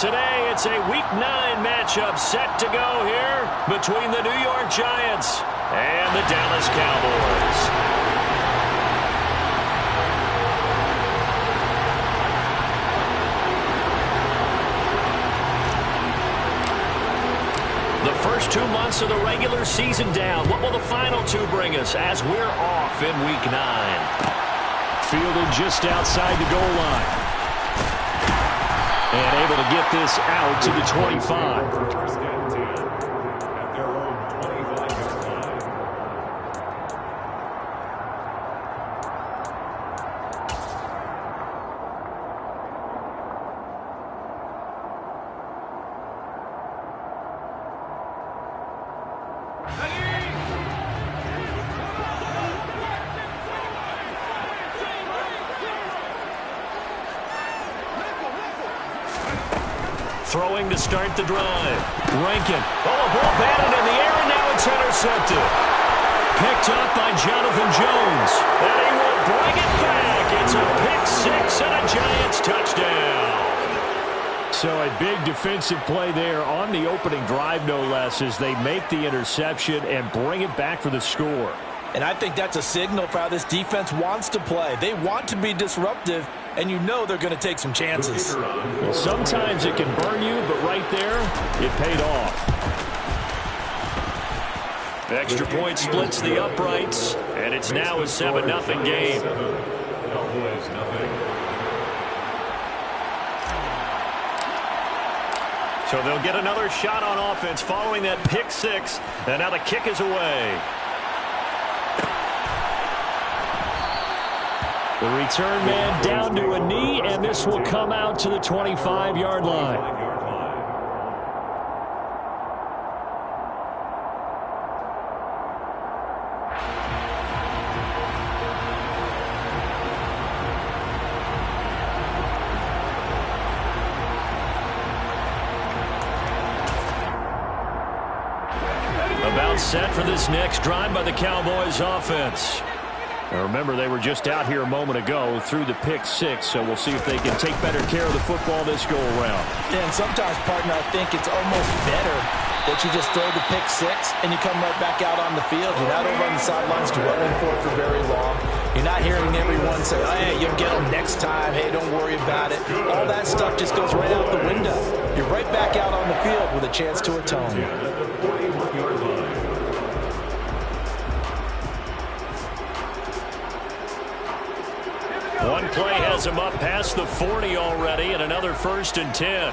Today, it's a Week 9 matchup set to go here between the New York Giants and the Dallas Cowboys. The first 2 months of the regular season down. What will the final 2 bring us as we're off in Week 9? Fielded just outside the goal line. And able to get this out to the 25. Throwing to start the drive. Rankin. Oh, a ball batted in the air, and now it's intercepted. Picked up by Jonathan Jones. And he will bring it back. It's a pick 6 and a Giants touchdown. So a big defensive play there on the opening drive, no less, as they make the interception and bring it back for the score. And I think that's a signal for how this defense wants to play. They want to be disruptive, and you know they're going to take some chances. Well, sometimes it can burn you, but right there, it paid off. The extra point splits the uprights, and it's now a 7-0 game. So they'll get another shot on offense following that pick 6, and now the kick is away. The return man down to a knee, and this will come out to the 25-yard line. About set for this next drive by the Cowboys offense. Now remember, they were just out here a moment ago through the pick 6, so we'll see if they can take better care of the football this go-around. Yeah, and sometimes, partner, I think it's almost better that you just throw the pick 6 and you come right back out on the field. You're not over on the sidelines dwelling for it for very long. You're not hearing everyone say, oh, hey, you'll get them next time. Hey, don't worry about it. All that stuff just goes right out the window. You're right back out on the field with a chance to atone. One play has him up past the 40 already, and another 1st and 10.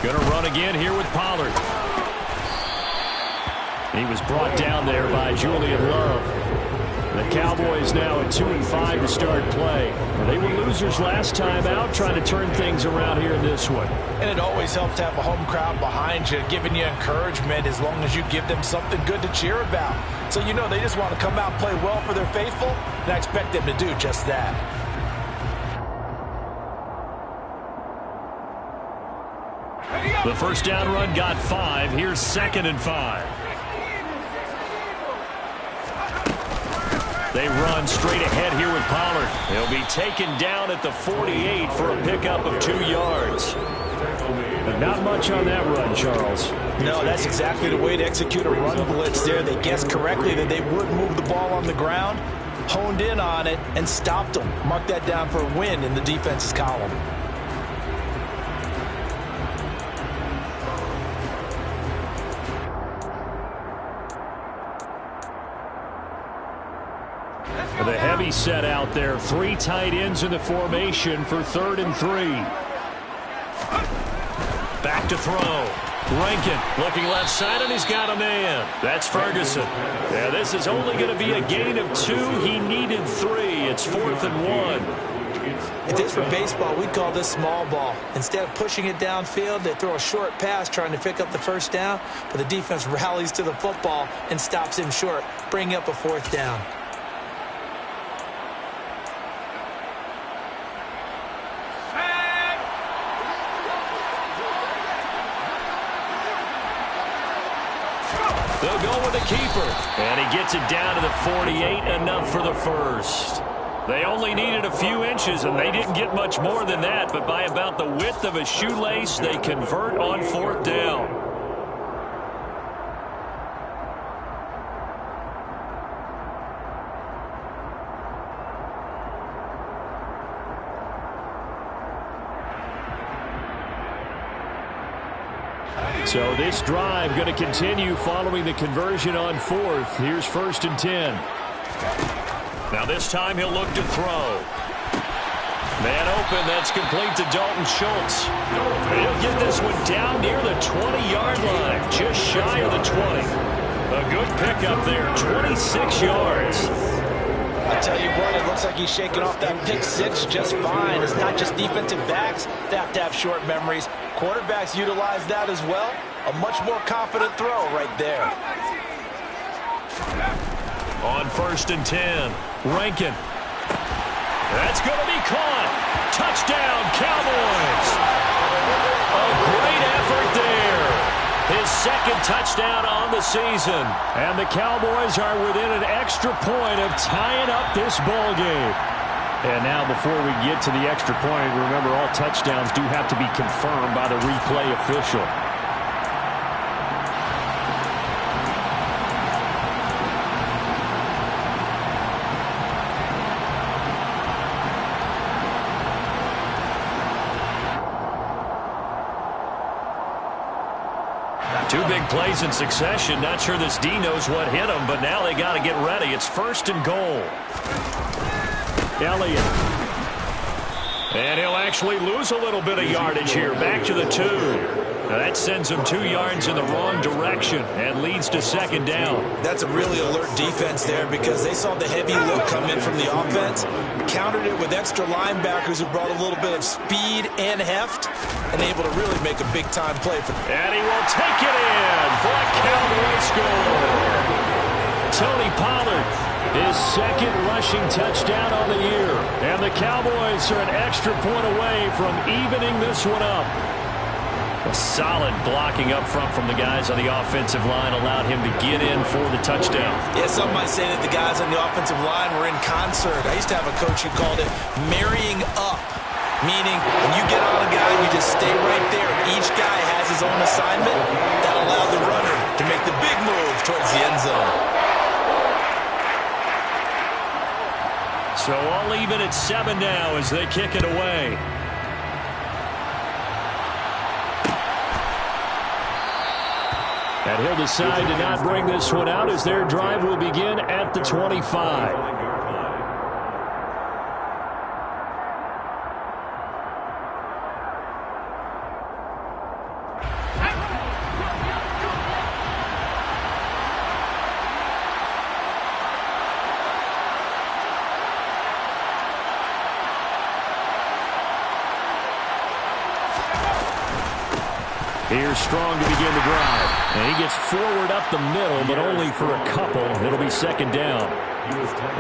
Going to run again here with Pollard. He was brought down there by Julian Love. The Cowboys now at 2-5 to start play. They were losers last time out, trying to turn things around here in this one. And it always helps to have a home crowd behind you, giving you encouragement as long as you give them something good to cheer about. So you know they just want to come out and play well for their faithful, and I expect them to do just that. The first down run got 5. Here's 2nd and 5. They run straight ahead here with Pollard. He'll be taken down at the 48 for a pickup of 2 yards. But not much on that run, Charles. No, that's exactly the way to execute a run blitz there. They guessed correctly that they would move the ball on the ground, honed in on it, and stopped them. Mark that down for a win in the defense's column. The heavy set out there. 3 tight ends in the formation for 3rd and 3. Back to throw. Rankin looking left side, and he's got a man. That's Ferguson. Yeah, this is only going to be a gain of 2. He needed 3. It's 4th and 1. If this were baseball, we'd call this small ball. Instead of pushing it downfield, they throw a short pass trying to pick up the 1st down, but the defense rallies to the football and stops him short, bringing up a 4th down. They'll go with the keeper. And he gets it down to the 48, enough for the 1st. They only needed a few inches, and they didn't get much more than that, but by about the width of a shoelace, they convert on 4th down. So this drive going to continue following the conversion on 4th. Here's 1st and 10. Now this time he'll look to throw. Man open, that's complete to Dalton Schultz. He'll get this one down near the 20-yard line, just shy of the 20. A good pickup there, 26 yards. I tell you what, it looks like he's shaking off that pick six just fine. It's not just defensive backs that have to have short memories. Quarterbacks utilize that as well. A much more confident throw right there. On 1st and 10, Rankin. That's going to be caught. Touchdown, Cowboys. A great effort there. His 2nd touchdown on the season. And the Cowboys are within an extra point of tying up this ball game. And now before we get to the extra point, remember all touchdowns do have to be confirmed by the replay official. Two big plays in succession. Not sure this D knows what hit him, but now they got to get ready. It's 1st and goal. Elliott. And he'll actually lose a little bit of yardage here. Back to the 2. Now that sends him 2 yards in the wrong direction and leads to 2nd down. That's a really alert defense there because they saw the heavy look come in from the offense, countered it with extra linebackers who brought a little bit of speed and heft, and able to really make a big-time play for them. And he will take it in for a Cowboy score. Tony Pollard. His 2nd rushing touchdown on the year. And the Cowboys are an extra point away from evening this one up. A solid blocking up front from the guys on the offensive line allowed him to get in for the touchdown. Yeah, some might say that the guys on the offensive line were in concert. I used to have a coach who called it marrying up, meaning when you get on a guy, you just stay right there. Each guy has his own assignment. That allowed the runner to make the big move towards the end zone. So all even at 7 now as they kick it away. And he'll decide to not bring this one out as their drive will begin at the 25. Here's Strong to begin the drive. And he gets forward up the middle, but only for a couple. It'll be 2nd down.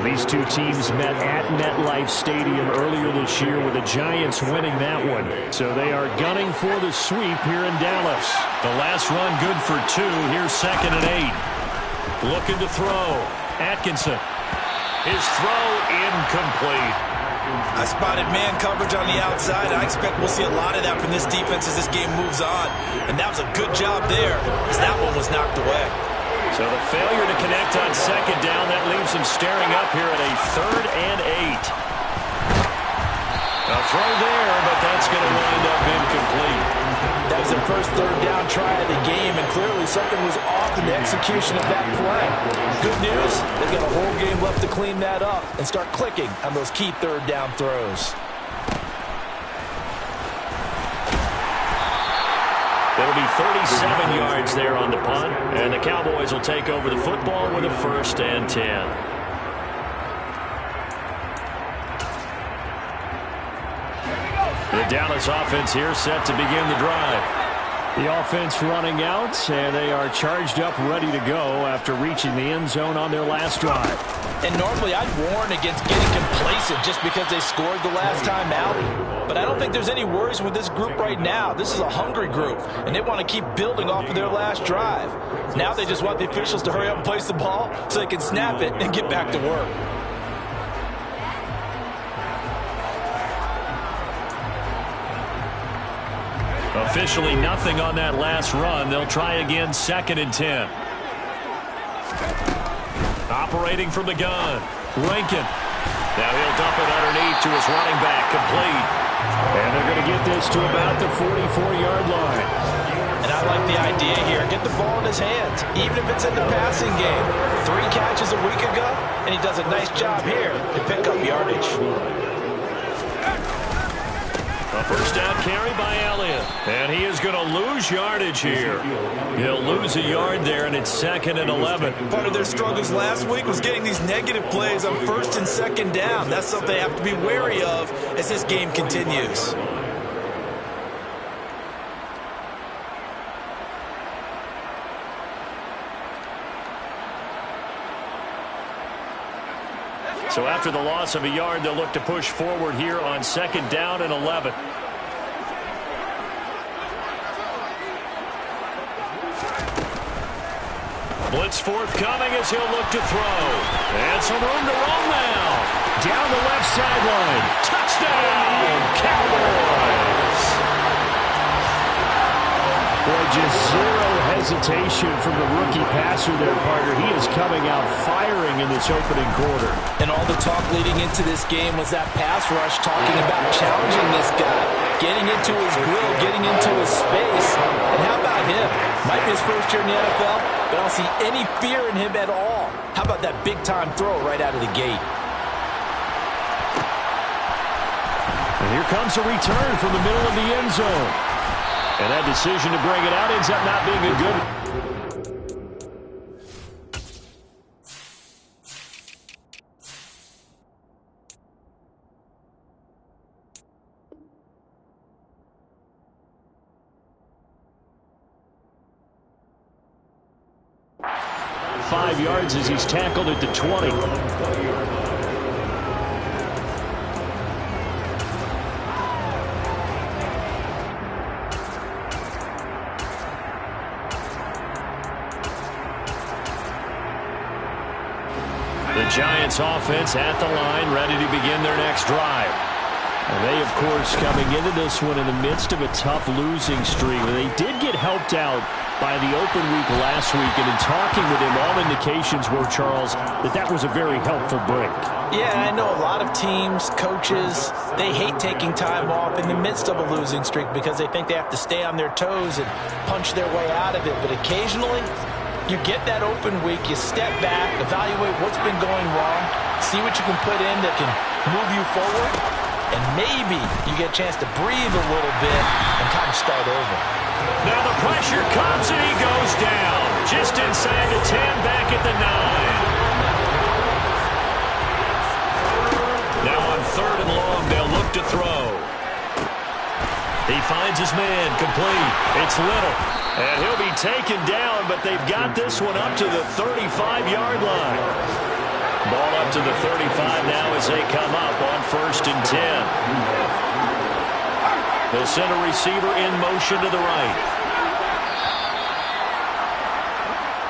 These two teams met at MetLife Stadium earlier this year with the Giants winning that one. So they are gunning for the sweep here in Dallas. The last run good for 2. Here's 2nd and 8. Looking to throw. Atkinson. His throw incomplete. I spotted man coverage on the outside. I expect we'll see a lot of that from this defense as this game moves on. And that was a good job there as that one was knocked away. So the failure to connect on 2nd down, that leaves him staring up here at a 3rd and 8. A throw there, but that's going to wind up incomplete. That was their first 3rd down try of the game, and clearly something was off in the execution of that play. Good news, they've got a whole game left to clean that up and start clicking on those key 3rd down throws. It'll be 37 yards there on the punt, and the Cowboys will take over the football with a 1st and 10. The Dallas offense here set to begin the drive. The offense running out, and they are charged up, ready to go after reaching the end zone on their last drive. And normally I'd warn against getting complacent just because they scored the last time out. But I don't think there's any worries with this group right now. This is a hungry group, and they want to keep building off of their last drive. Now they just want the officials to hurry up and place the ball so they can snap it and get back to work. Officially nothing on that last run. They'll try again, 2nd and 10. Operating from the gun, Rankin. Now he'll dump it underneath to his running back, complete. And they're going to get this to about the 44-yard line. And I like the idea here. Get the ball in his hands, even if it's in the passing game. 3 catches a week ago, and he does a nice job here to pick up yardage. A first down carry by Elliott. And he is going to lose yardage here. He'll lose a yard there, and it's 2nd and 11. Part of their struggles last week was getting these negative plays on 1st and 2nd down. That's something they have to be wary of as this game continues. So after the loss of a yard, they'll look to push forward here on 2nd down and 11. Blitz forthcoming as he'll look to throw. And some room to roam now. Down the left sideline. Touchdown, Cowboys! Boy, just zero hesitation from the rookie passer there, partner. He is coming out firing in this opening quarter. And all the talk leading into this game was that pass rush, talking about challenging this guy, getting into his grill, getting into his space. And how about him? Might be his first year in the NFL, but I don't see any fear in him at all. How about that big-time throw right out of the gate? And here comes a return from the middle of the end zone. And that decision to bring it out ends up not being a good one. 5 yards as he's tackled at the 20. The Giants offense at the line, ready to begin their next drive. And they, of course, coming into this one in the midst of a tough losing streak. They did get helped out by the open week last week, and in talking with him, all indications were, Charles, that was a very helpful break. Yeah, I know a lot of teams, coaches, they hate taking time off in the midst of a losing streak because they think they have to stay on their toes and punch their way out of it. But occasionally, you get that open week, you step back, evaluate what's been going wrong, see what you can put in that can move you forward, and maybe you get a chance to breathe a little bit and kind of start over. Now the pressure comes and he goes down. Just inside the 10, back at the 9. Now on 3rd and long, they'll look to throw. He finds his man, complete. It's Little. And he'll be taken down, but they've got this one up to the 35-yard line. Ball up to the 35 now as they come up on 1st and 10. They'll send a receiver in motion to the right.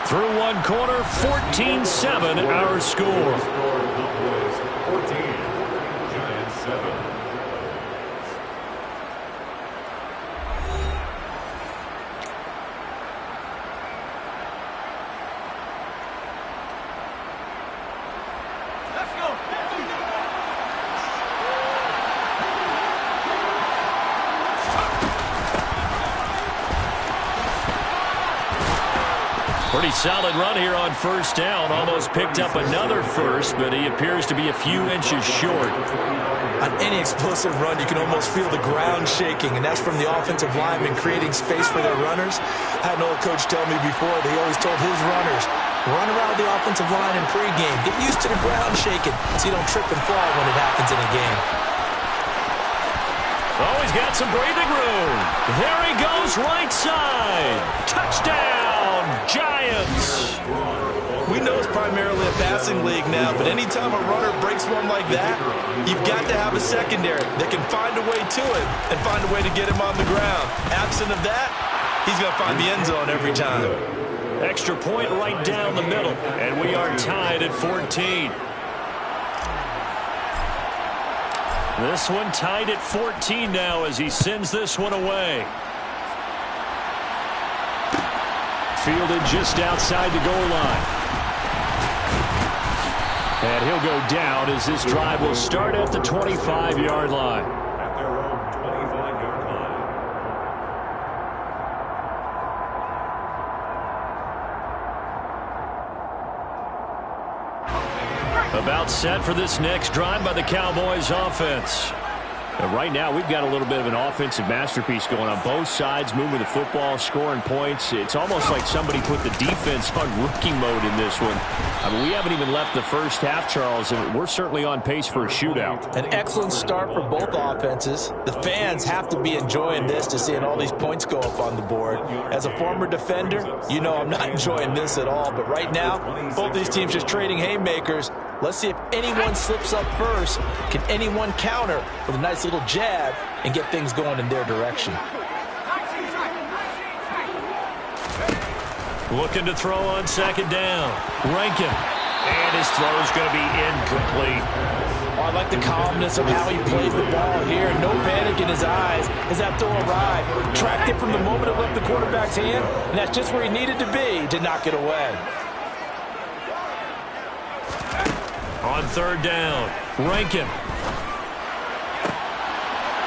Through one quarter, 14-7 our score. 14, Giants 7. Pretty solid run here on 1st down. Almost picked up another first, but he appears to be a few inches short. On any explosive run, you can almost feel the ground shaking, and that's from the offensive linemen creating space for their runners. I had an old coach tell me before, they always told his runners, run around the offensive line in pregame. Get used to the ground shaking so you don't trip and fall when it happens in a game. Oh, he's got some breathing room. There he goes, right side. Touchdown, Giants. We know it's primarily a passing league now, but anytime a runner breaks one like that, you've got to have a secondary that can find a way to it and find a way to get him on the ground. Absent of that, he's going to find the end zone every time. Extra point right down the middle, and we are tied at 14. This one tied at 14 now as he sends this one away. Fielded just outside the goal line. And he'll go down as this drive will start at the 25-yard line. At their own 25-yard line. About set for this next drive by the Cowboys offense. And right now, we've got a little bit of an offensive masterpiece going on both sides, moving the football, scoring points. It's almost like somebody put the defense on rookie mode in this one. I mean, we haven't even left the first half, Charles, and we're certainly on pace for a shootout. An excellent start for both offenses. The fans have to be enjoying this to seeing all these points go up on the board. As a former defender, you know I'm not enjoying this at all. But right now, both these teams just trading haymakers. Let's see if anyone slips up first. Can anyone counter with a nice little jab and get things going in their direction? Looking to throw on second down. Rankin. And his throw is going to be incomplete. Oh, I like the calmness of how he played the ball here. No panic in his eyes as that throw arrived. Tracked it from the moment it left the quarterback's hand, and that's just where he needed to be to knock it away. On third down, Rankin.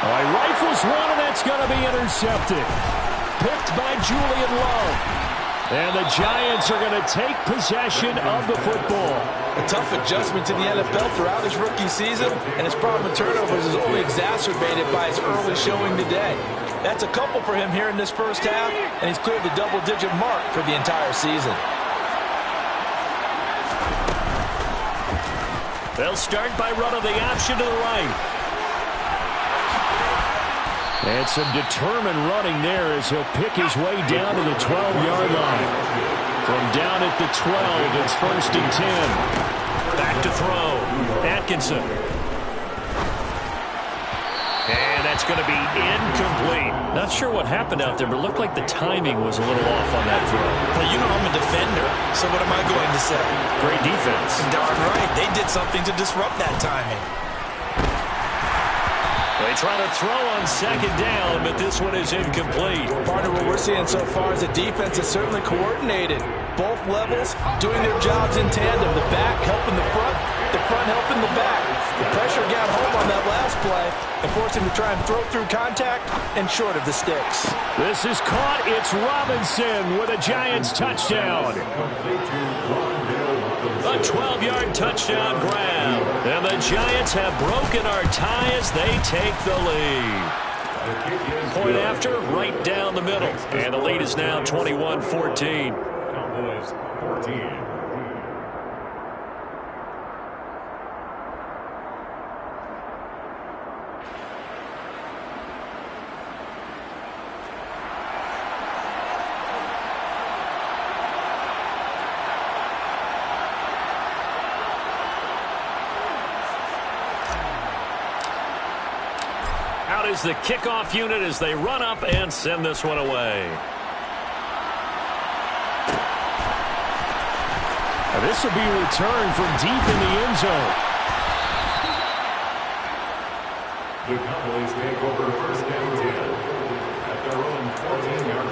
All right, rifles one, and that's going to be intercepted. Picked by Julian Love. And the Giants are going to take possession of the football. A tough adjustment to the NFL throughout his rookie season, and his problem with turnovers is only exacerbated by his early showing today. That's a couple for him here in this first half, and he's cleared the double-digit mark for the entire season. They'll start by running the option to the right. And some determined running there as he'll pick his way down to the 12-yard line. From down at the 12, it's 1st and 10. Back to throw. Atkinson. And that's going to be incomplete. Not sure what happened out there, but it looked like the timing was a little off on that throw. Well, you know I'm a defender, so what am I going to say? Great defense. Darn right. They did something to disrupt that timing. They try to throw on second down, but this one is incomplete. Partner, what we're seeing so far is the defense is certainly coordinated. Both levels doing their jobs in tandem. The back helping the front helping the back. The pressure got home on that last play and forced him to try and throw through contact and short of the sticks. This is caught. It's Robinson with a Giants touchdown. A 12-yard touchdown grab. And the Giants have broken our tie as they take the lead. Point after, right down the middle. And the lead is now 21-14. Cowboys 14. Out is the kickoff unit as they run up and send this one away. Now this will be returned from deep in the end zone. The Cowboys take over 1st and 10 at their own 14-yard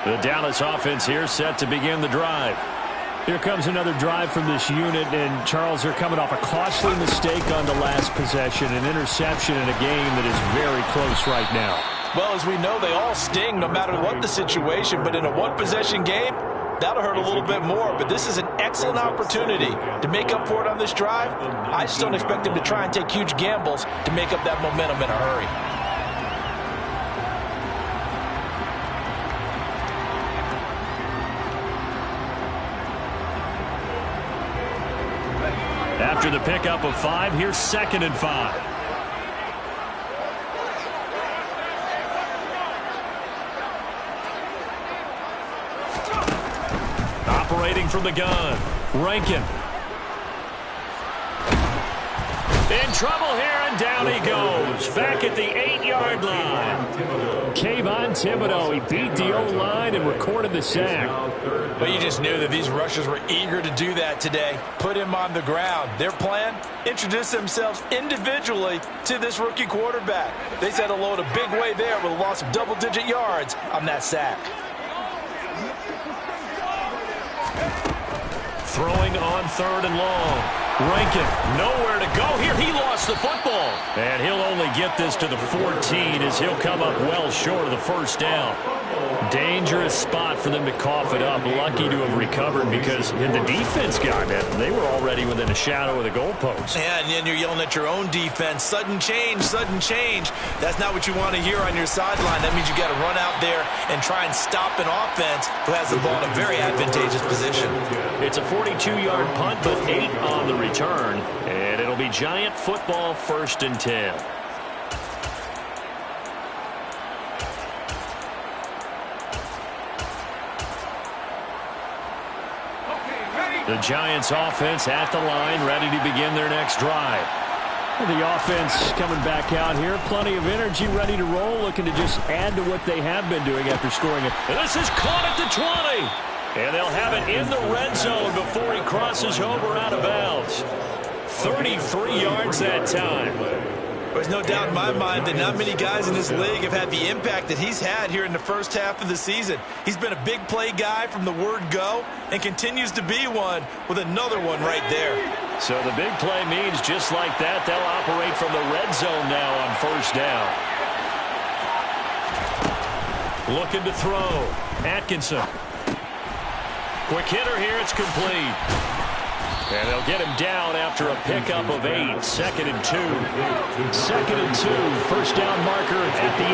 line. The Dallas offense here set to begin the drive. Here comes another drive from this unit, and Charles, they're coming off a costly mistake on the last possession, an interception in a game that is very close right now. Well, as we know, they all sting no matter what the situation, but in a one-possession game, that'll hurt a little bit more. But this is an excellent opportunity to make up for it on this drive. I just don't expect them to try and take huge gambles to make up that momentum in a hurry. After the pickup of 5, here's 2nd and 5. Operating from the gun, Rankin. In trouble here, and down he goes. Back at the 8-yard line. Kayvon Thibodeau, he beat the O-line and recorded the sack. But you just knew that these rushers were eager to do that today. Put him on the ground. Their plan? Introduce themselves individually to this rookie quarterback. They said hello in a big way there with a loss of double-digit yards on that sack. Throwing on 3rd and long. Rankin, nowhere to go here. He lost the football. And he'll only get this to the 14 as he'll come up well short of the first down. Dangerous spot for them to cough it up. Lucky to have recovered because had the defense gotten it, they were already within a shadow of the goalpost. Yeah, and then you're yelling at your own defense. Sudden change, sudden change. That's not what you want to hear on your sideline. That means you got to run out there and try and stop an offense who has the ball in a very advantageous position. It's a 42-yard punt, but 8 on the return. And it'll be Giant football, 1st and 10. The Giants offense at the line, ready to begin their next drive. The offense coming back out here. Plenty of energy, ready to roll, looking to just add to what they have been doing after scoring it. And this is caught at the 20. And they'll have it in the red zone before he crosses over out of bounds. 33 yards that time. There's no doubt in my mind that not many guys in this league have had the impact that he's had here in the first half of the season. He's been a big play guy from the word go and continues to be one with another one right there. So the big play means just like that, they'll operate from the red zone now on 1st down. Looking to throw. Atkinson. Quick hitter here, it's complete. And they'll get him down after a pickup of 8. 2nd and 2. 2nd and 2. First down marker at the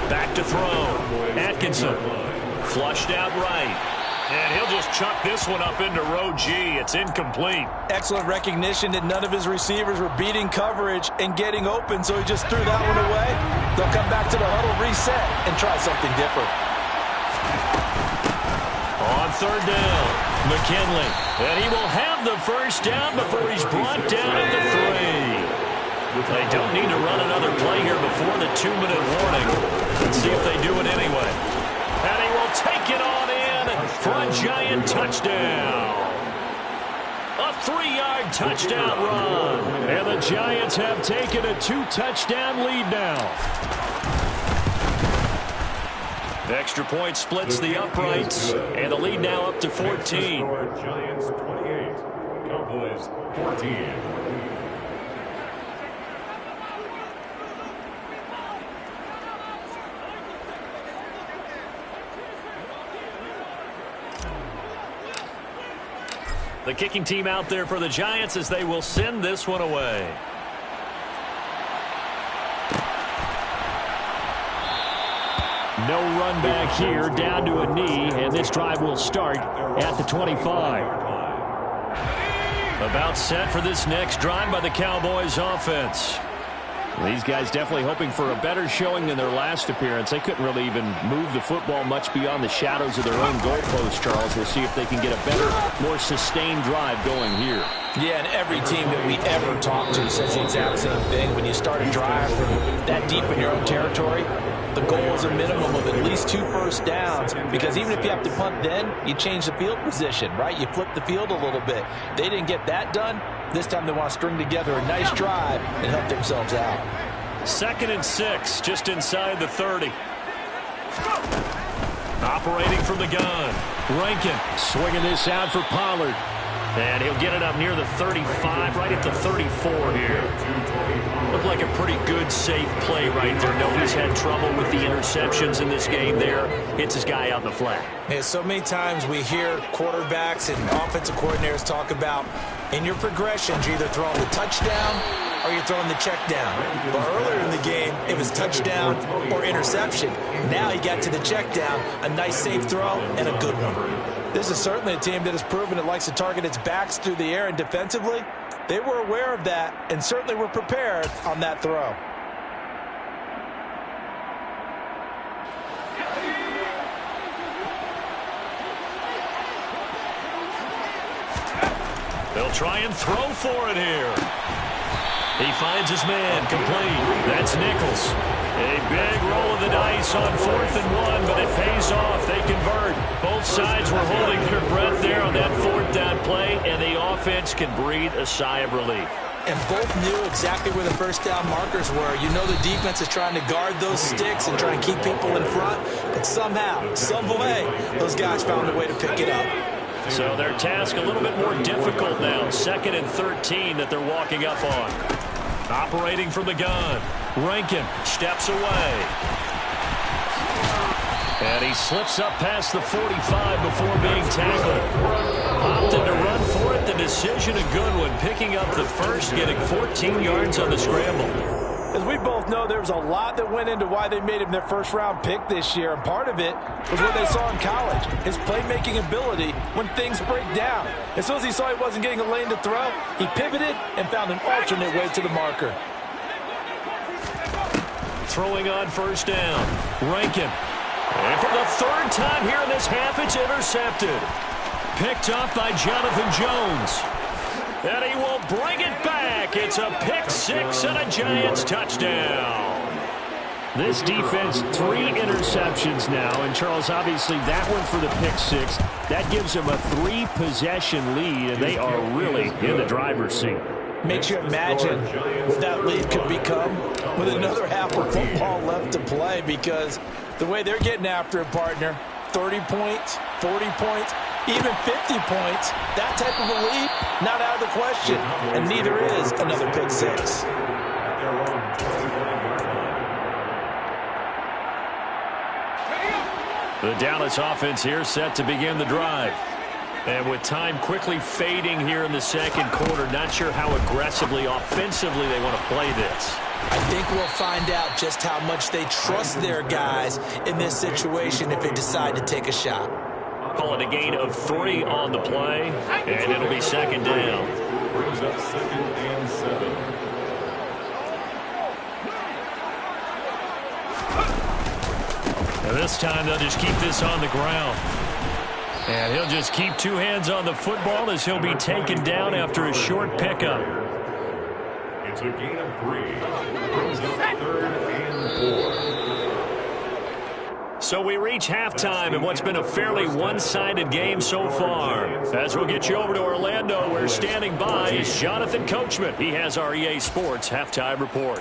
8. Back to throw. Atkinson. Flushed out right. And he'll just chuck this one up into row G. It's incomplete. Excellent recognition that none of his receivers were beating coverage and getting open, so he just threw that one away. They'll come back to the huddle, reset, and try something different. On 3rd down, McKinley. And he will have the first down before he's brought down at the 3. They don't need to run another play here before the 2-minute warning. Let's see if they do it anyway. And he will take it on in for a Giant touchdown. A 3-yard touchdown run. And the Giants have taken a 2-touchdown lead now. The extra point splits the uprights, and the lead now up to 14. Giants 28, Cowboys 14. The kicking team out there for the Giants as they will send this one away. No run back here, down to a knee, and this drive will start at the 25. About set for this next drive by the Cowboys offense. These guys definitely hoping for a better showing than their last appearance. They couldn't really even move the football much beyond the shadows of their own goalpost, Charles. We'll see if they can get a better, more sustained drive going here. Yeah, and every team that we ever talk to says the exact same thing. When you start a drive from that deep in your own territory, the goal is a minimum of at least 2 first downs, because even if you have to punt then, you change the field position, right? You flip the field a little bit. They didn't get that done. This time they want to string together a nice drive and help themselves out. 2nd and 6, just inside the 30. Operating from the gun. Rankin swinging this out for Pollard. And he'll get it up near the 35, right at the 34 here. Looked like a pretty good, safe play right there. Nobody's had trouble with the interceptions in this game there. Hits his guy out in the flat. Yeah, so many times we hear quarterbacks and offensive coordinators talk about in your progressions, you're either throwing the touchdown or you're throwing the check down. But earlier in the game, it was touchdown or interception. Now he got to the check down, a nice safe throw, and a good one. This is certainly a team that has proven it likes to target its backs through the air, and defensively, they were aware of that and certainly were prepared on that throw. They'll try and throw for it here. He finds his man, complete. That's Nichols. A big roll of the dice on 4th and 1, but it pays off. They convert. Both sides were holding their breath there on that 4th down play, and the offense can breathe a sigh of relief. And both knew exactly where the first down markers were. You know the defense is trying to guard those sticks and trying to keep people in front, but somehow, some way, those guys found a way to pick it up. So their task a little bit more difficult now. 2nd and 13 that they're walking up on. Operating from the gun. Rankin steps away. And he slips up past the 45 before being tackled. Opted to run for it. The decision a good one. Picking up the first, getting 14 yards on the scramble. As we both know, there was a lot that went into why they made him their first-round pick this year, and part of it was what they saw in college, his playmaking ability when things break down. As soon as he saw he wasn't getting a lane to throw, he pivoted and found an alternate way to the marker. Throwing on 1st down. Rankin. And for the 3rd time here in this half, it's intercepted. Picked up by Jonathan Jones. And he will bring it back. It's a pick 6 and a Giants touchdown. This defense, 3 interceptions now. And, Charles, obviously that one for the pick 6. That gives them a 3-possession lead, and they are really in the driver's seat. Makes you imagine what that lead could become with another half of football left to play, because the way they're getting after it, partner, 30 points, 40 points, even 50 points, that type of a lead, not out of the question. And neither is another pick 6. The Dallas offense here set to begin the drive. And with time quickly fading here in the 2nd quarter, not sure how aggressively, offensively they want to play this. I think we'll find out just how much they trust their guys in this situation if they decide to take a shot. Call it a gain of 3 on the play, and it'll be 2nd down. Brings up 2nd and 7. And this time they'll just keep this on the ground. And he'll just keep 2 hands on the football as he'll be taken down after a short pickup. It's a gain of 3. Brings up 3rd and 4. So we reach halftime in what's been a fairly one-sided game so far. As we'll get you over to Orlando, where standing by is Jonathan Coachman. He has our EA Sports halftime report.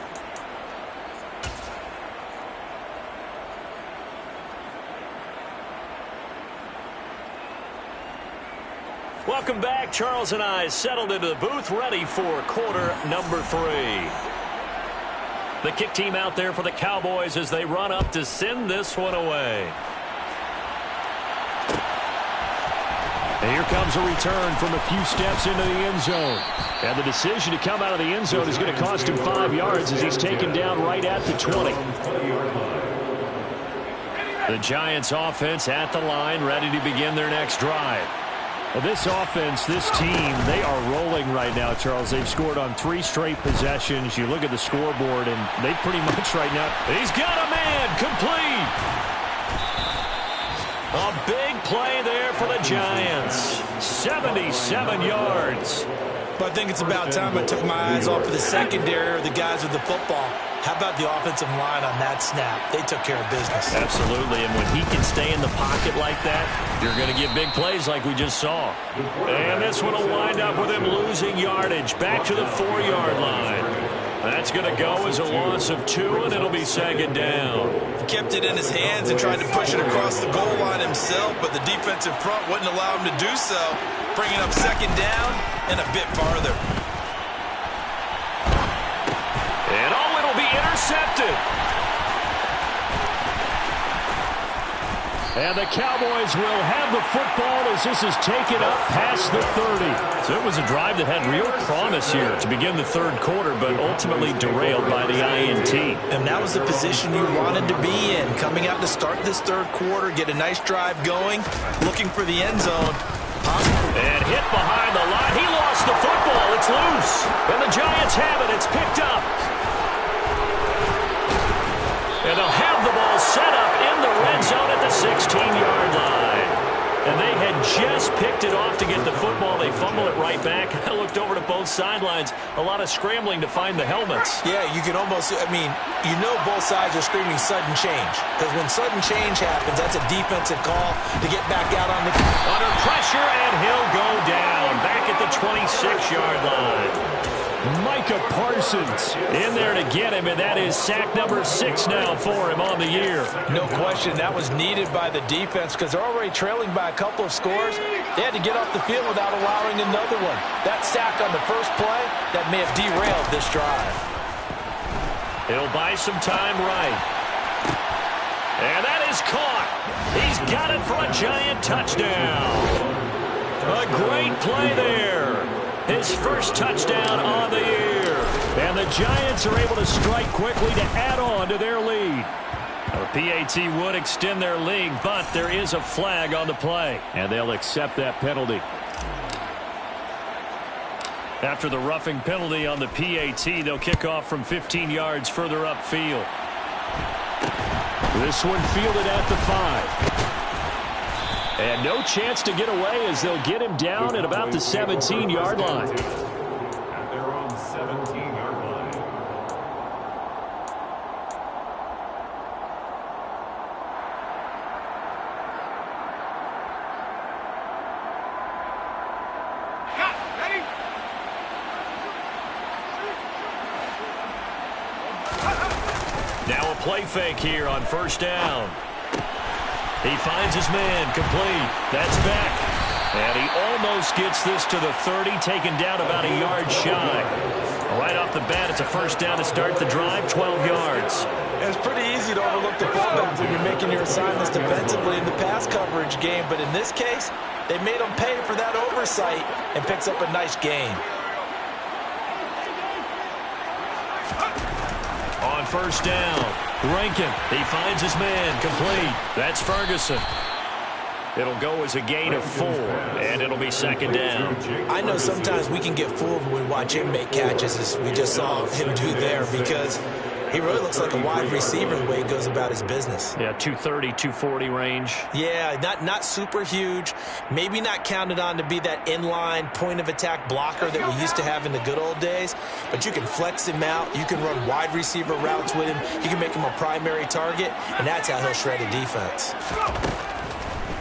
Welcome back. Charles and I settled into the booth, ready for quarter number 3. The kick team out there for the Cowboys as they run up to send this one away. And here comes a return from a few steps into the end zone. And the decision to come out of the end zone is going to cost him 5 yards as he's taken down right at the 20. The Giants offense at the line, ready to begin their next drive. Well, this offense, this team, they are rolling right now, Charles. They've scored on 3 straight possessions. You look at the scoreboard, and they pretty much right now. He's got a man, complete. A big play there for the Giants. 77 yards. But I think it's about time I took my eyes off of the secondary or the guys with the football. How about the offensive line on that snap? They took care of business. Absolutely, and when he can stay in the pocket like that, you're going to get big plays like we just saw. And this one will wind up with him losing yardage back to the 4-yard line. That's going to go as a loss of 2, and it'll be 2nd down. He kept it in his hands and tried to push it across the goal line himself, but the defensive front wouldn't allow him to do so, bringing up 2nd down and a bit farther. And it'll be intercepted. And the Cowboys will have the football as this is taken up past the 30. So it was a drive that had real promise here to begin the 3rd quarter, but ultimately derailed by the INT. And that was the position you wanted to be in, coming out to start this 3rd quarter, get a nice drive going, looking for the end zone. And hit behind the line. He lost the football. It's loose. And the Giants have it. It's picked up. And they'll have the ball set up in the red zone at the 16-yard line. And they had just picked it off to get get the football. They fumble it right back. I looked over to both sidelines. A lot of scrambling to find the helmets. Yeah, you can almost, you know both sides are screaming sudden change. Because when sudden change happens, that's a defensive call to get back out on the... Under pressure, and he'll go down. Back at the 26-yard line. Micah Parsons in there to get him, and that is sack number 6 now for him on the year. No question, that was needed by the defense because they're already trailing by a couple of scores. They had to get off the field without allowing another one. That sack on the first play, that may have derailed this drive. He'll buy some time right. And that is caught. He's got it for a giant touchdown. A great play there. His first touchdown on the year. And the Giants are able to strike quickly to add on to their lead. The PAT would extend their lead, but there is a flag on the play. And they'll accept that penalty. After the roughing penalty on the PAT, they'll kick off from 15 yards further upfield. This one fielded at the 5. And no chance to get away as they'll get him down at about the 17-yard line. At their own 17-yard line. Ready? Now a play fake here on first down. He finds his man, complete. That's back. And he almost gets this to the 30, taken down about a yard shy. Right off the bat, it's a first down to start the drive, 12 yards. It's pretty easy to overlook the fullbacks when you're making your assignments defensively in the pass coverage game, but in this case, they made them pay for that oversight and picks up a nice gain. On first down, Rankin, he finds his man, complete. That's Ferguson. It'll go as a gain of 4, and it'll be second down. I know sometimes we can get fooled when we watch him make catches, as we just saw him do there, because he really looks like a wide receiver the way he goes about his business. Yeah, 230, 240 range. Yeah, not super huge. Maybe not counted on to be that inline point-of-attack blocker that we used to have in the good old days. But you can flex him out. You can run wide receiver routes with him. You can make him a primary target, and that's how he'll shred a defense.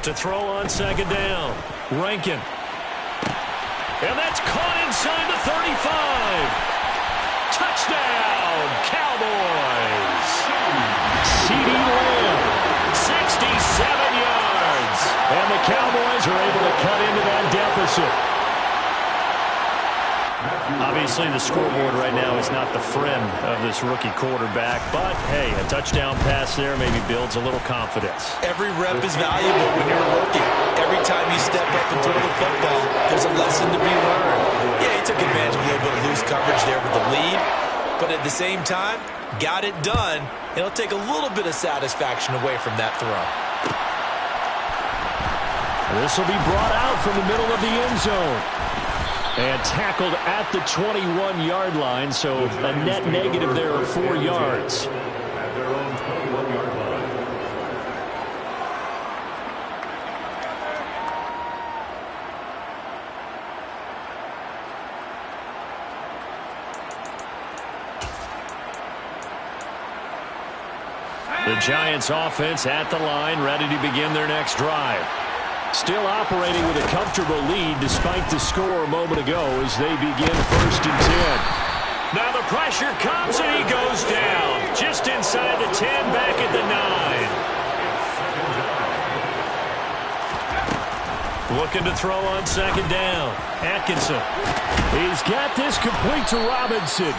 To throw on second down, Rankin. And that's caught inside the 35. Touchdown, Cowboys. CeeDee Lamb. 67 yards. And the Cowboys are able to cut into that deficit. Obviously, the scoreboard right now is not the friend of this rookie quarterback, but, hey, a touchdown pass there maybe builds a little confidence. Every rep is valuable when you're a rookie. Every time you step up and throw the football, there's a lesson to be learned. Yeah, he took advantage of a little bit of loose coverage there with the lead, but at the same time, got it done. It'll take a little bit of satisfaction away from that throw. This will be brought out from the middle of the end zone. And tackled at the 21-yard line, so a net negative there of 4 yards. At their own 21-yard line. The Giants offense at the line, ready to begin their next drive. Still operating with a comfortable lead despite the score a moment ago as they begin 1st and 10. Now the pressure comes and he goes down. Just inside the 10, back at the 9. Looking to throw on second down. Atkinson. He's got this complete to Robinson.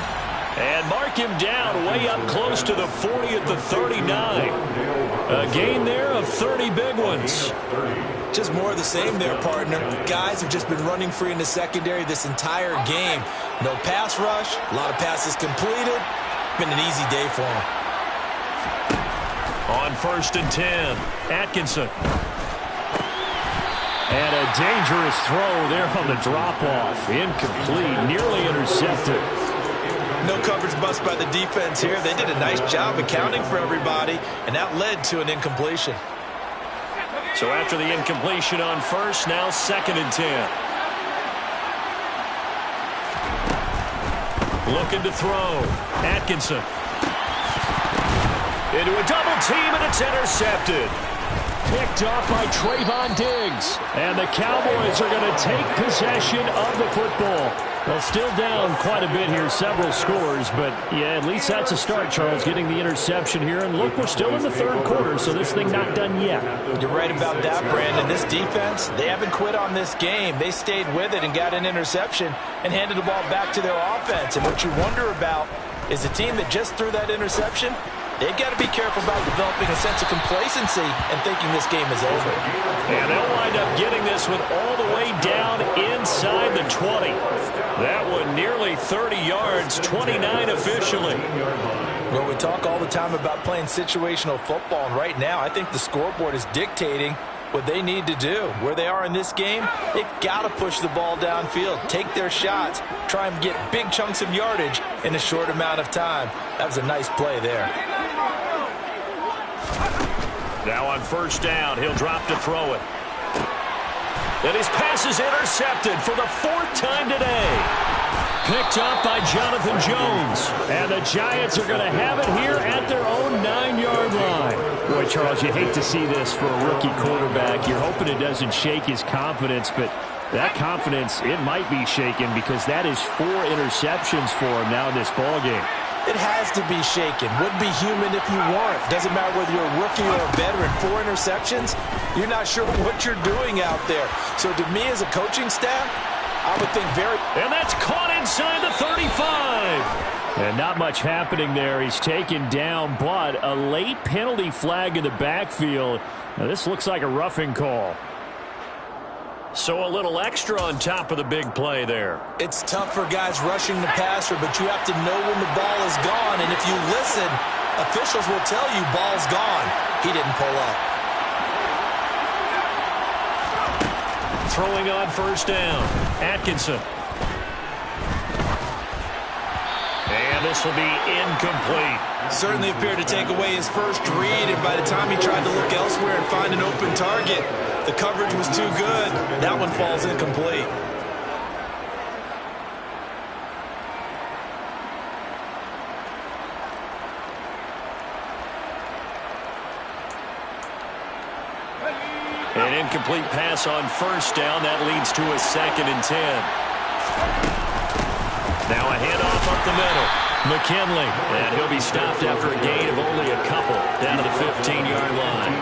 And mark him down way up close to the 40 at the 39. A gain there of 30 big ones. Just more of the same there, partner. Guys have just been running free in the secondary this entire game. No pass rush, a lot of passes completed. Been an easy day for them. On 1st and 10, Atkinson. And a dangerous throw there on the drop-off. Incomplete, nearly intercepted. No coverage bust by the defense here. They did a nice job accounting for everybody, and that led to an incompletion. So after the incompletion on 1st, now 2nd and 10. Looking to throw. Atkinson. Into a double team, and it's intercepted. Picked off by Trayvon Diggs. And the Cowboys are going to take possession of the football. Well, still down quite a bit here, several scores, but yeah, at least that's a start, Charles, getting the interception here. And look, we're still in the third quarter, so this thing not done yet. You're right about that, Brandon. This defense, they haven't quit on this game. They stayed with it and got an interception and handed the ball back to their offense. And what you wonder about is the team that just threw that interception, they've got to be careful about developing a sense of complacency and thinking this game is over. And they'll wind up getting this one all the way down inside the 20. That one nearly 30 yards, 29 officially. Well, we talk all the time about playing situational football, and right now I think the scoreboard is dictating what they need to do. Where they are in this game, they've got to push the ball downfield, take their shots, try and get big chunks of yardage in a short amount of time. That was a nice play there. Now on first down, he'll drop to throw it. And his pass is intercepted for the fourth time today. Picked up by Jonathan Jones. And the Giants are going to have it here at their own 9-yard line. Boy, Charles, you hate to see this for a rookie quarterback. You're hoping it doesn't shake his confidence, but that confidence, it might be shaken because that is 4 interceptions for him now in this ballgame. It has to be shaken. Wouldn't be human if you weren't. Doesn't matter whether you're a rookie or a veteran. 4 interceptions, you're not sure what you're doing out there. So to me as a coaching staff, I would think very... And that's caught inside the 35. And not much happening there. He's taken down, but a late penalty flag in the backfield. Now this looks like a roughing call. So a little extra on top of the big play there. It's tough for guys rushing the passer, but you have to know when the ball is gone. And if you listen, officials will tell you ball's gone. He didn't pull up. Throwing on first down. Atkinson. And this will be incomplete. Certainly appeared to take away his first read, and by the time he tried to look elsewhere and find an open target, the coverage was too good. That one falls incomplete. An incomplete pass on first down. That leads to a 2nd and 10. Now a handoff up the middle. McKinley, and he'll be stopped after a gain of only a couple down to the 15-yard line.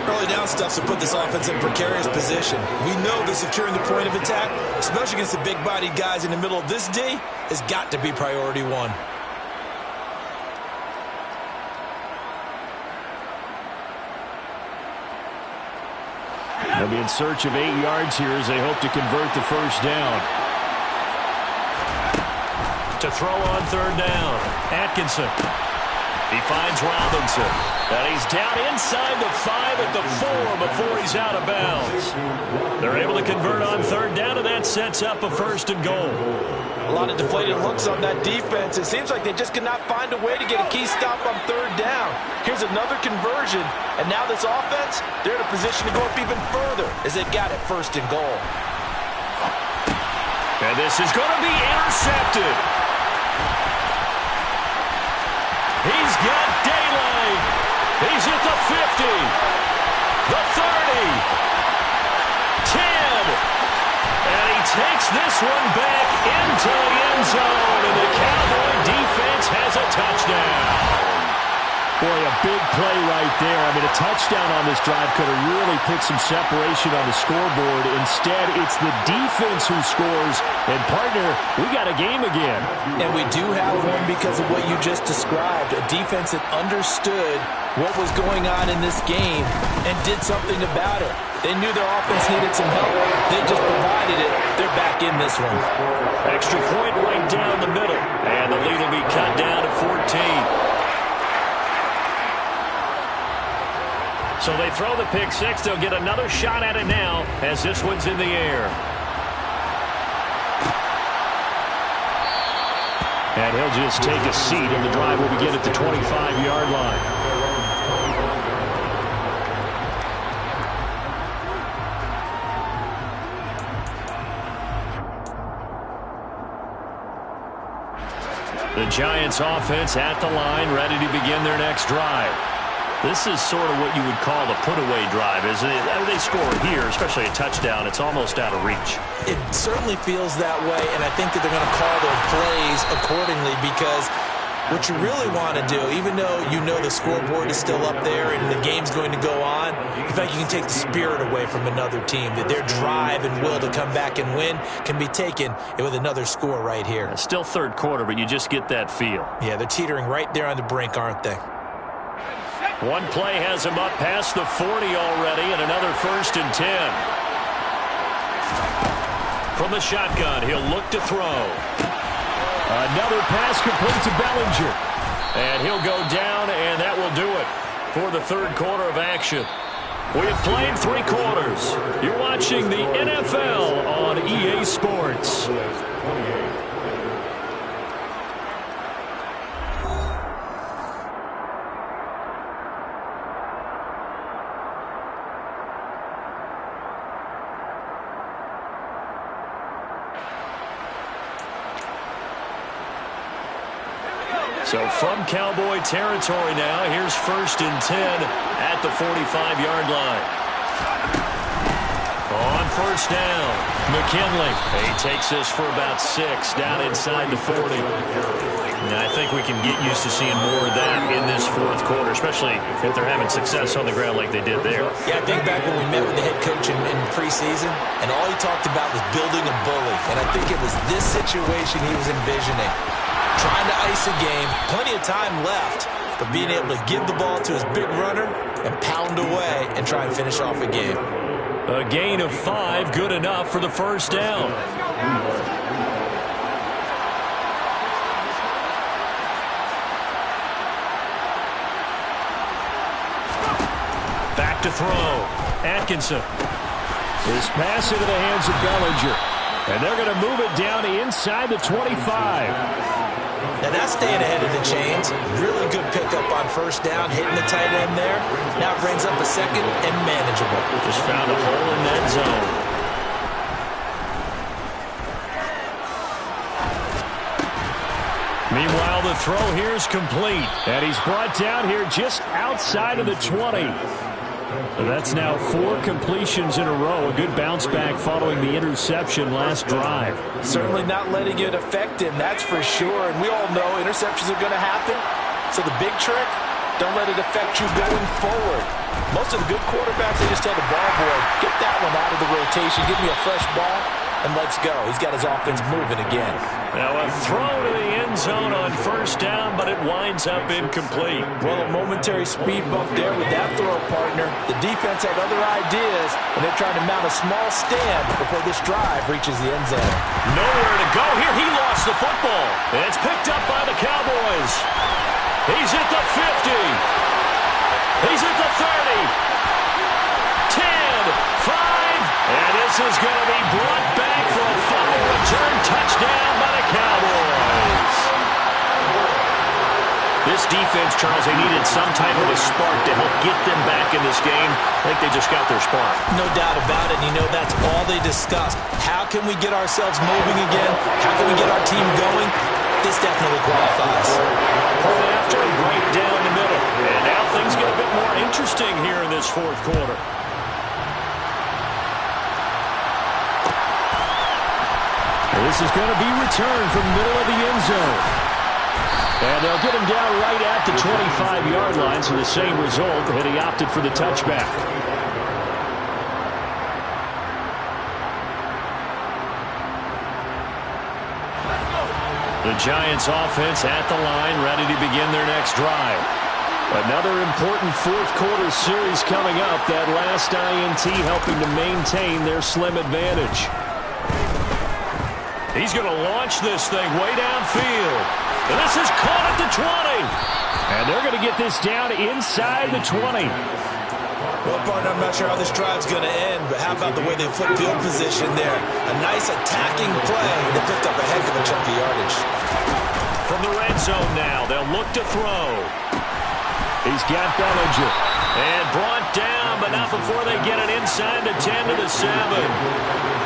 Early down stuff to put this offense in a precarious position. We know that securing the point of attack, especially against the big-bodied guys in the middle of this D, has got to be priority 1. They'll be in search of 8 yards here as they hope to convert the first down. To throw on third down, Atkinson. He finds Robinson. And he's down inside the 5 at the 4 before he's out of bounds. They're able to convert on third down, and that sets up a 1st and goal. A lot of deflated looks on that defense. It seems like they just cannot find a way to get a key stop on third down. Here's another conversion, and now this offense, they're in a position to go up even further as they've got it 1st and goal. And this is going to be intercepted. He's got daylight. He's at the 50, the 30, 10, and he takes this one back into the end zone, and the Cowboy defense has a touchdown. Boy, a big play right there. I mean, a touchdown on this drive could have really put some separation on the scoreboard. Instead, it's the defense who scores. And, partner, we got a game again. And we do have one because of what you just described. A defense that understood what was going on in this game and did something about it. They knew their offense needed some help. They just provided it. They're back in this one. Extra point right down the middle. And the lead will be cut down to 14. So they throw the pick six. They'll get another shot at it now as this one's in the air. And he'll just take a seat, and the drive will begin at the 25-yard line. The Giants offense at the line, ready to begin their next drive. This is sort of what you would call the put-away drive, isn't it? They score here, especially a touchdown. It's almost out of reach. It certainly feels that way, and I think that they're going to call their plays accordingly, because what you really want to do, even though you know the scoreboard is still up there and the game's going to go on, in fact, you can take the spirit away from another team, that their drive and will to come back and win can be taken with another score right here. It's still third quarter, but you just get that feel. Yeah, they're teetering right there on the brink, aren't they? One play has him up past the 40 already, and another 1st and 10. From the shotgun, he'll look to throw. Another pass complete to Bellinger. And he'll go down, and that will do it for the third quarter of action. We have played 3 quarters. You're watching the NFL on EA Sports. So from Cowboy territory now, here's 1st and 10 at the 45-yard line. On 1st down, McKinley. He takes this for about 6 down inside the 40. And I think we can get used to seeing more of that in this 4th quarter, especially if they're having success on the ground like they did there. Yeah, I think back when we met with the head coach in preseason, and all he talked about was building a bully. And I think it was this situation he was envisioning. Trying to ice a game, plenty of time left, but being able to give the ball to his big runner and pound away and try and finish off a game. A gain of 5, good enough for the 1st down. Back to throw. Atkinson. His pass into the hands of Bellinger. And they're going to move it down inside the 25. Now that's staying ahead of the chains. Really good pickup on 1st down, hitting the tight end there. Now it brings up a 2nd and manageable. Just found a hole in that zone. Meanwhile, the throw here is complete. And he's brought down here just outside of the 20. So that's now 4 completions in a row. A good bounce back following the interception last drive. Certainly not letting it affect him, that's for sure. And we all know interceptions are going to happen. So the big trick, don't let it affect you going forward. Most of the good quarterbacks, they just tell the ball boy, get that one out of the rotation, give me a fresh ball, and let's go. He's got his offense moving again. Now a throw to the end zone on 1st down, but it winds up incomplete. Well, a momentary speed bump there with that throw, partner. The defense had other ideas, and they're trying to mount a small stand before this drive reaches the end zone. Nowhere to go here. He lost the football. And it's picked up by the Cowboys. He's at the 50. He's at the 30. 10, 5. And this is going to be brought back for a final return touchdown by the Cowboys. This defense, Charles, they needed some type of a spark to help get them back in this game. I think they just got their spark. No doubt about it. And you know, that's all they discussed. How can we get ourselves moving again? How can we get our team going? This definitely qualifies. Point after, right down the middle. And now things get a bit more interesting here in this 4th quarter. This is going to be returned from the middle of the end zone. And they'll get him down right at the 25-yard line, so the same result, and he opted for the touchback. The Giants offense at the line, ready to begin their next drive. Another important 4th quarter series coming up. That last INT helping to maintain their slim advantage. He's going to launch this thing way downfield. And this is caught at the 20. And they're going to get this down inside the 20. Well, partner, I'm not sure how this drive's going to end, but how about the way they flip field position there? A nice attacking play. They picked up a heck of a chunk of yardage. From the red zone now, they'll look to throw. He's got Bellinger. And brought down, but not before they get it inside the 10 to the 7.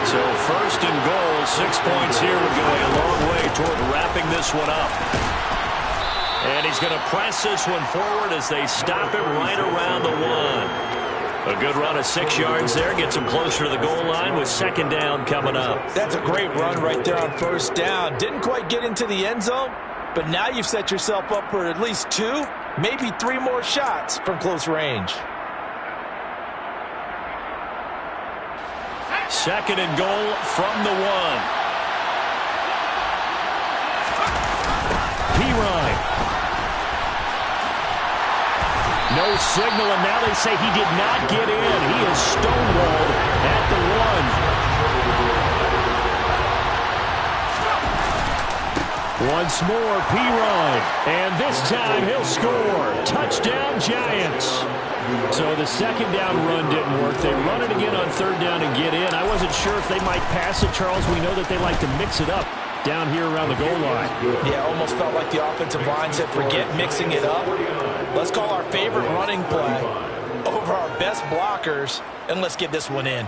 So 1st and goal, 6 points here would go a long way toward wrapping this one up. And he's going to press this one forward as they stop him right around the 1. A good run of 6 yards there. Gets him closer to the goal line with second down coming up. That's a great run right there on first down. Didn't quite get into the end zone, but now you've set yourself up for at least 2, maybe 3 more shots from close range. Second and goal from the 1. P-Ryan. No signal, and now they say he did not get in. He is stonewalled at the 1. Once more, P-Ryan. And this time he'll score. Touchdown, Giants. So the second down run didn't work. They run it again on third down and get in. I wasn't sure if they might pass it, Charles. We know that they like to mix it up down here around the goal line. Yeah, almost felt like the offensive line said, forget mixing it up. Let's call our favorite running play over our best blockers, and let's get this one in.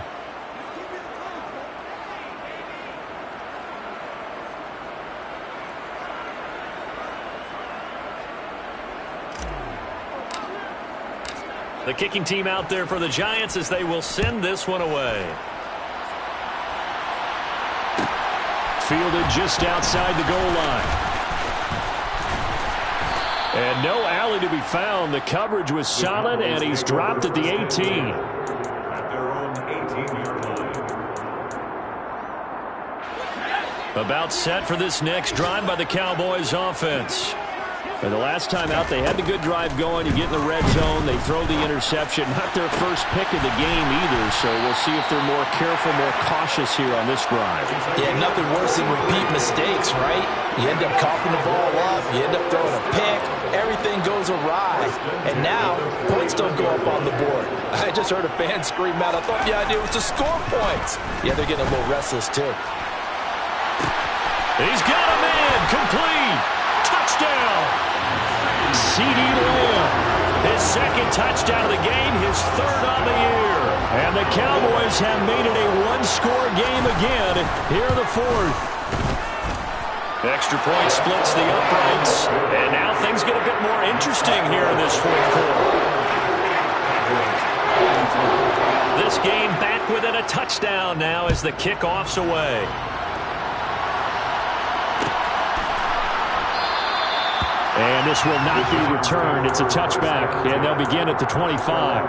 The kicking team out there for the Giants as they will send this one away. Fielded just outside the goal line. And no alley to be found. The coverage was solid, and he's dropped at the 18. At their own 18-yard line. About set for this next drive by the Cowboys offense. And the last time out, they had the good drive going. You get in the red zone, they throw the interception. Not their first pick of the game either, so we'll see if they're more careful, more cautious here on this drive. Yeah, nothing worse than repeat mistakes, right? You end up coughing the ball up, you end up throwing a pick, everything goes awry, and now points don't go up on the board. I just heard a fan scream out, I thought the idea was to score points. Yeah, they're getting a little restless too. He's got a man, complete, touchdown. C.D. Lamb, his second touchdown of the game, his third on the year. And the Cowboys have made it a one-score game again here in the fourth. Extra point splits the uprights, and now things get a bit more interesting here in this fourth quarter. This game back within a touchdown now as the kickoff's away. And this will not be returned. It's a touchback, and they'll begin at the 25.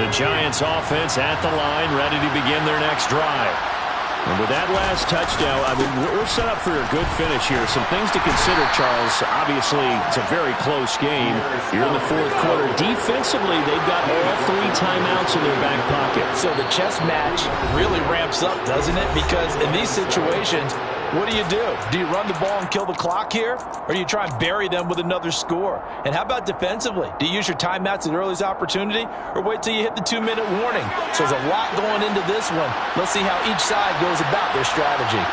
The Giants offense at the line, ready to begin their next drive. And with that last touchdown, I mean, we're set up for a good finish here. Some things to consider, Charles. Obviously, it's a very close game. You're in the fourth quarter. Defensively, they've got all 3 timeouts in their back pocket. So the chess match really ramps up, doesn't it? Because in these situations, what do? Do you run the ball and kill the clock here? Or do you try and bury them with another score? And how about defensively? Do you use your timeouts at earliest opportunity? Or wait till you hit the 2-minute warning? So there's a lot going into this one. Let's see how each side goes about their strategy.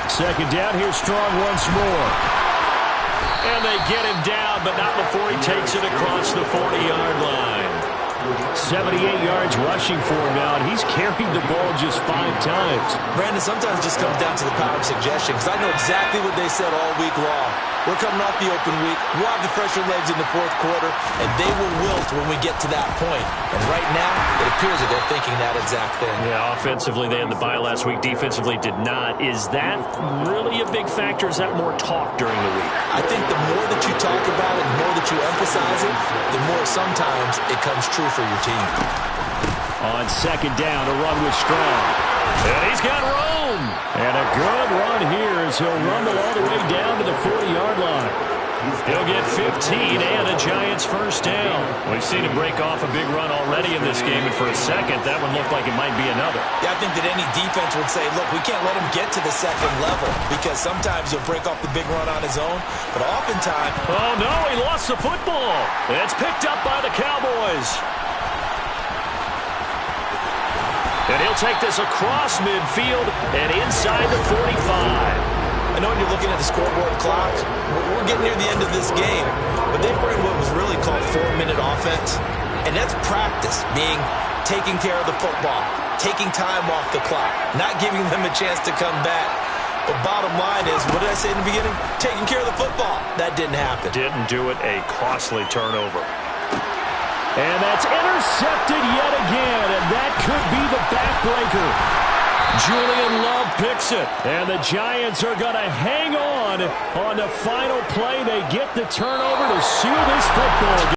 Second down, here's Strong once more. And they get him down, but not before he takes it across the 40-yard line. 78 yards rushing for him now, and he's carried the ball just 5 times. Brandon, sometimes it just comes down to the power of suggestion, because I know exactly what they said all week long. We're coming off the open week. We'll have the fresher legs in the fourth quarter, and they will wilt when we get to that point. And right now, it appears that they're thinking that exact thing. Yeah, offensively, they had the bye last week. Defensively, did not. Is that really a big factor? Is that more talk during the week? I think the more that you talk about it, the more that you emphasize it, the more sometimes it comes true for your team. On second down, a run with Strong. And he's got room. And a good run here as he'll rumble all the way down to the 40-yard line. He'll get 15 and a Giants first down. We've seen him break off a big run already in this game, and for a second, that one looked like it might be another. Yeah, I think that any defense would say, look, we can't let him get to the second level, because sometimes he'll break off the big run on his own, but oftentimes... Oh, no, he lost the football. It's picked up by the Cowboys. And he'll take this across midfield and inside the 45. I know when you're looking at the scoreboard clock, we're getting near the end of this game, but they were in what was really called 4-minute offense, and that's practice, being taking care of the football, taking time off the clock, not giving them a chance to come back. But bottom line is, what did I say in the beginning? Taking care of the football. That didn't happen. Didn't do it. A costly turnover. And that's intercepted yet again, and that could be the backbreaker. Julian Love picks it. And the Giants are going to hang on the final play. They get the turnover to seal this football game.